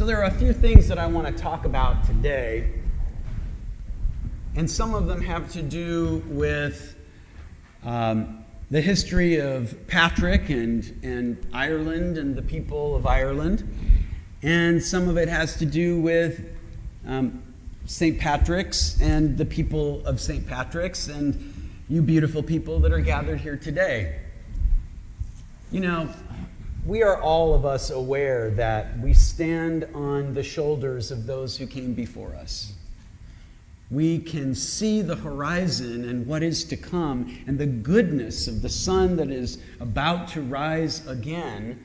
So there are a few things that I want to talk about today, and some of them have to do with the history of Patrick and Ireland and the people of Ireland, and some of it has to do with St. Patrick's and the people of St. Patrick's and you beautiful people that are gathered here today. You know, we are all of us aware that we stand on the shoulders of those who came before us. We can see the horizon and what is to come and the goodness of the sun that is about to rise again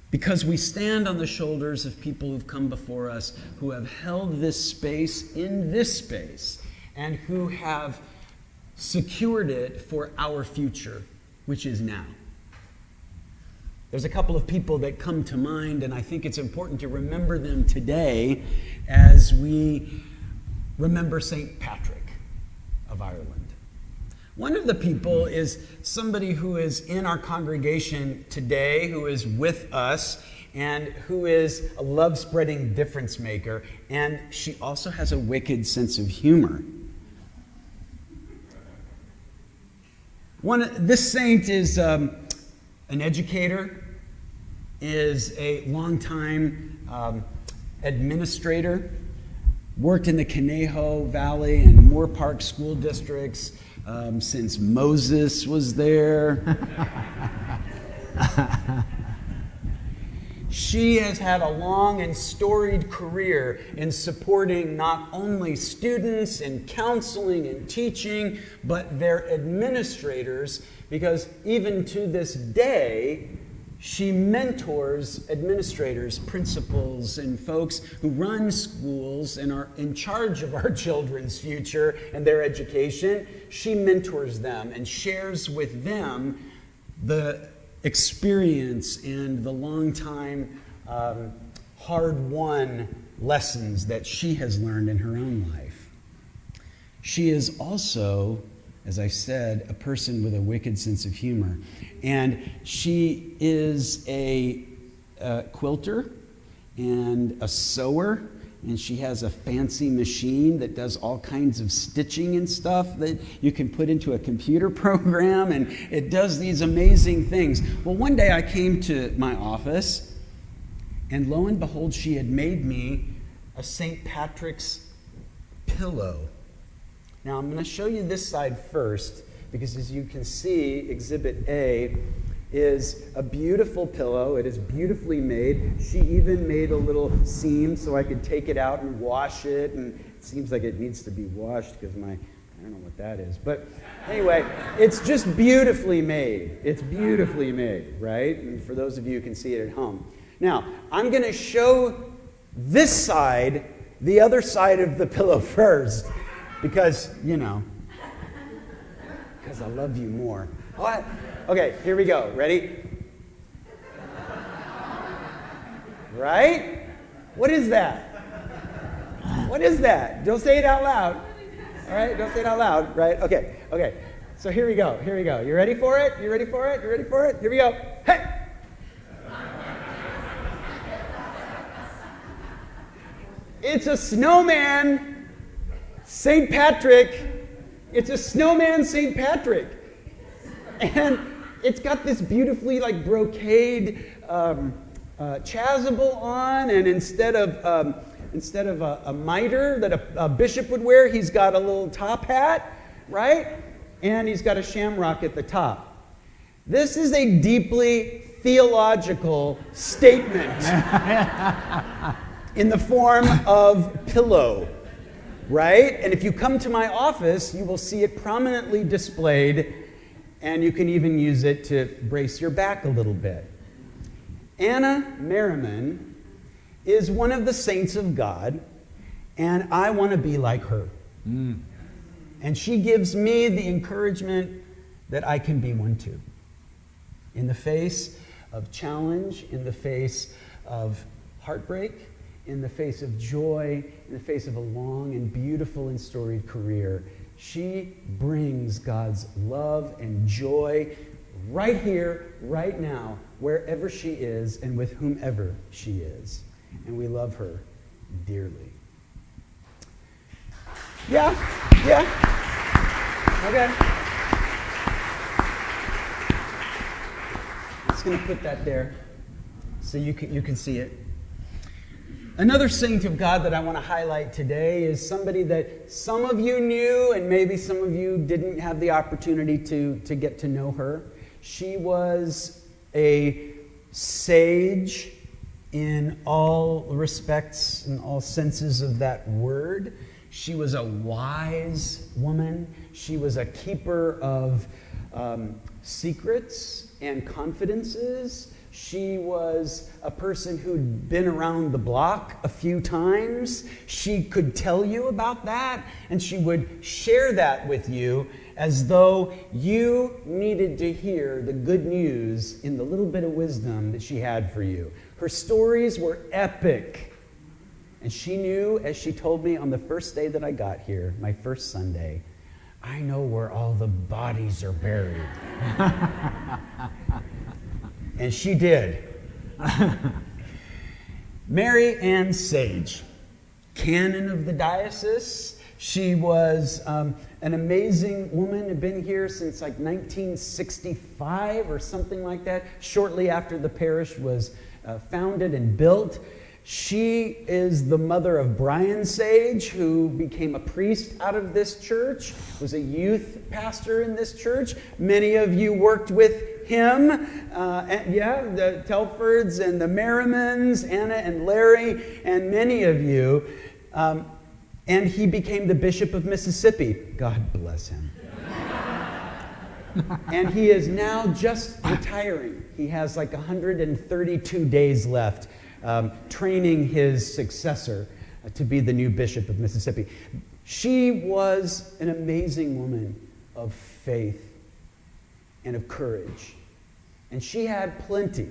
because we stand on the shoulders of people who've come before us, who have held this space in this space, and who have secured it for our future, which is now. There's a couple of people that come to mind, and I think it's important to remember them today as we remember St. Patrick of Ireland. One of the people is somebody who is in our congregation today, who is with us, and who is a love-spreading difference maker, and she also has a wicked sense of humor. This saint is an educator, is a longtime administrator, worked in the Conejo Valley and Moore Park school districts since Moses was there. She has had a long and storied career in supporting not only students in counseling and teaching, but their administrators, because even to this day, she mentors administrators, principals, and folks who run schools and are in charge of our children's future and their education. She mentors them and shares with them the experience and the long-time, hard-won lessons that she has learned in her own life. She is also, as I said, a person with a wicked sense of humor. And she is a quilter and a sewer, and she has a fancy machine that does all kinds of stitching and stuff that you can put into a computer program, and it does these amazing things. Well, one day I came to my office, and lo and behold, she had made me a St. Patrick's pillow. Now, I'm going to show you this side first, because as you can see, Exhibit A is a beautiful pillow. It is beautifully made. She even made a little seam so I could take it out and wash it, and it seems like it needs to be washed because I don't know what that is. But anyway, it's just beautifully made. It's beautifully made, right? And for those of you who can see it at home. Now, I'm going to show this side, the other side of the pillow first, because, because I love you more. What? Okay, here we go. Ready? Right? What is that? What is that? Don't say it out loud. All right? Don't say it out loud. Right? Okay. So here we go. You ready for it? You ready for it? Here we go. Hey! It's a snowman, St. Patrick. It's a snowman, St. Patrick. And it's got this beautifully brocade chasuble on, and instead of a mitre that a bishop would wear, he's got a little top hat, right? And he's got a shamrock at the top. This is a deeply theological statement in the form of pillow, right? And if you come to my office, you will see it prominently displayed, and you can even use it to brace your back a little bit. Anna Merriman is one of the saints of God, and I want to be like her. And she gives me the encouragement that I can be one too. In the face of challenge, in the face of heartbreak, in the face of joy, in the face of a long and beautiful and storied career, she brings God's love and joy right here, right now, wherever she is and with whomever she is. and we love her dearly. Yeah. Okay. I'm just going to put that there so you can see it. Another saint of God that I want to highlight today is somebody that some of you knew and maybe some of you didn't have the opportunity to get to know her. She was a sage in all respects, in all senses of that word. She was a wise woman. She was a keeper of secrets and confidences. She was a person who'd been around the block a few times. She could tell you about that, and she would share that with you as though you needed to hear the good news in the little bit of wisdom that she had for you. Her stories were epic. And she knew, as she told me on the first day that I got here, my first Sunday, I know where all the bodies are buried. And she did. Mary Ann Sage, canon of the diocese. She was an amazing woman, had been here since like 1965 or something like that, shortly after the parish was founded and built. She is the mother of Brian Sage, who became a priest out of this church, was a youth pastor in this church. Many of you worked with him. The Telfords and the Merrimans, Anna and Larry, and many of you. And he became the Bishop of Mississippi. God bless him. And he is now just retiring. He has like 132 days left. Training his successor to be the new Bishop of Mississippi. She was an amazing woman of faith and of courage. And she had plenty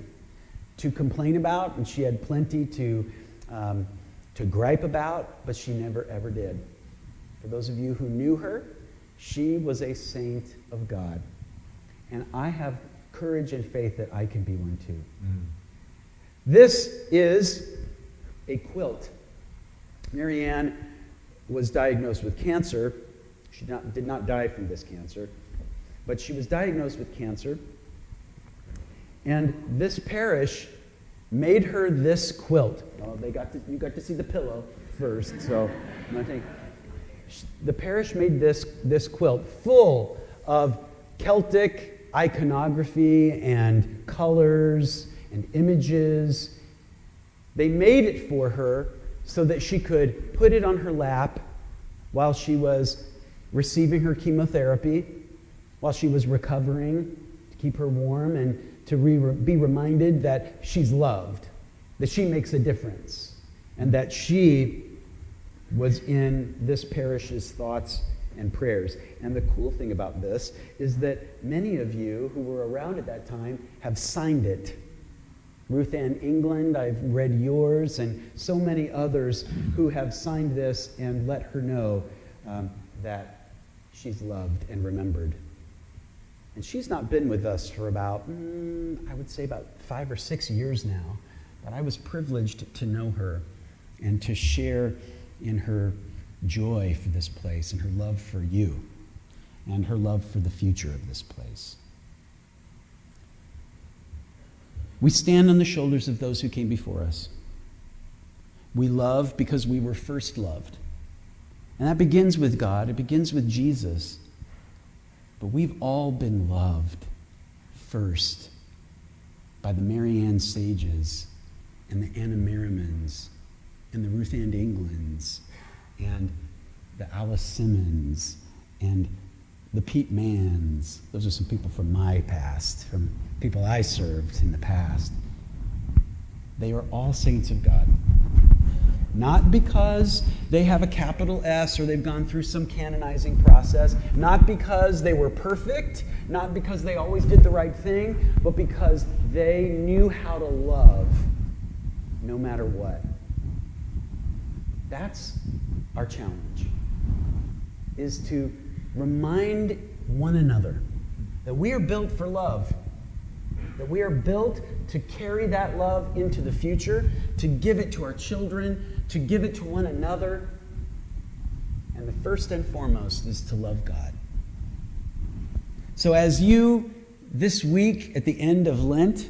to complain about, and she had plenty to gripe about, but she never, ever did. For those of you who knew her, she was a saint of God. And I have courage and faith that I can be one too. This is a quilt. Mary Ann was diagnosed with cancer. She did not die from this cancer, but she was diagnosed with cancer. And this parish made her this quilt. Well, you got to see the pillow first, so the parish made this quilt full of Celtic iconography and colors and images. They made it for her so that she could put it on her lap while she was receiving her chemotherapy, while she was recovering, to keep her warm and to be reminded that she's loved, that she makes a difference, and that she was in this parish's thoughts and prayers. And the cool thing about this is that many of you who were around at that time have signed it. Ruth Ann England, I've read yours, and so many others who have signed this and let her know that she's loved and remembered. And she's not been with us for about, I would say about 5 or 6 years now, but I was privileged to know her and to share in her joy for this place and her love for you and her love for the future of this place. We stand on the shoulders of those who came before us. We love because we were first loved. And that begins with God. It begins with Jesus. But we've all been loved first by the Mary Ann Sages and the Anna Merrimans and the Ruth Ann Englands and the Alice Simmons and the Pete Manns. Those are some people from my past, from people I served in the past. They are all saints of God. Not because they have a capital S or they've gone through some canonizing process, not because they were perfect, not because they always did the right thing, but because they knew how to love no matter what. That's our challenge, is to remind one another that we are built for love. that we are built to carry that love into the future, to give it to our children, to give it to one another. And the first and foremost is to love God. So as you, this week at the end of Lent,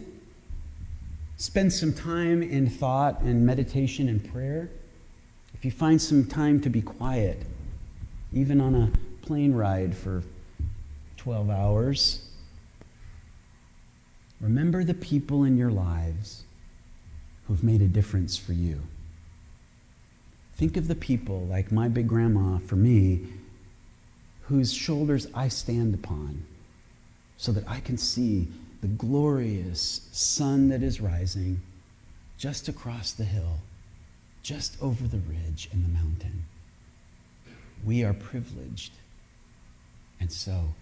spend some time in thought and meditation and prayer, if you find some time to be quiet, even on a plane ride for 12 hours, remember the people in your lives who've made a difference for you. Think of the people, like my big grandma for me, whose shoulders I stand upon so that I can see the glorious sun that is rising just across the hill, just over the ridge and the mountain. We are privileged. And so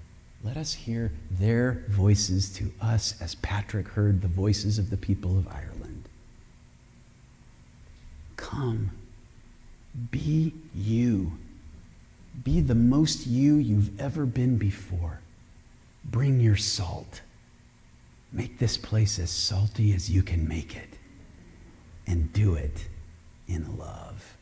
let us hear their voices to us as Patrick heard the voices of the people of Ireland. Come, be you. Be the most you've ever been before. Bring your salt. Make this place as salty as you can make it. And do it in love.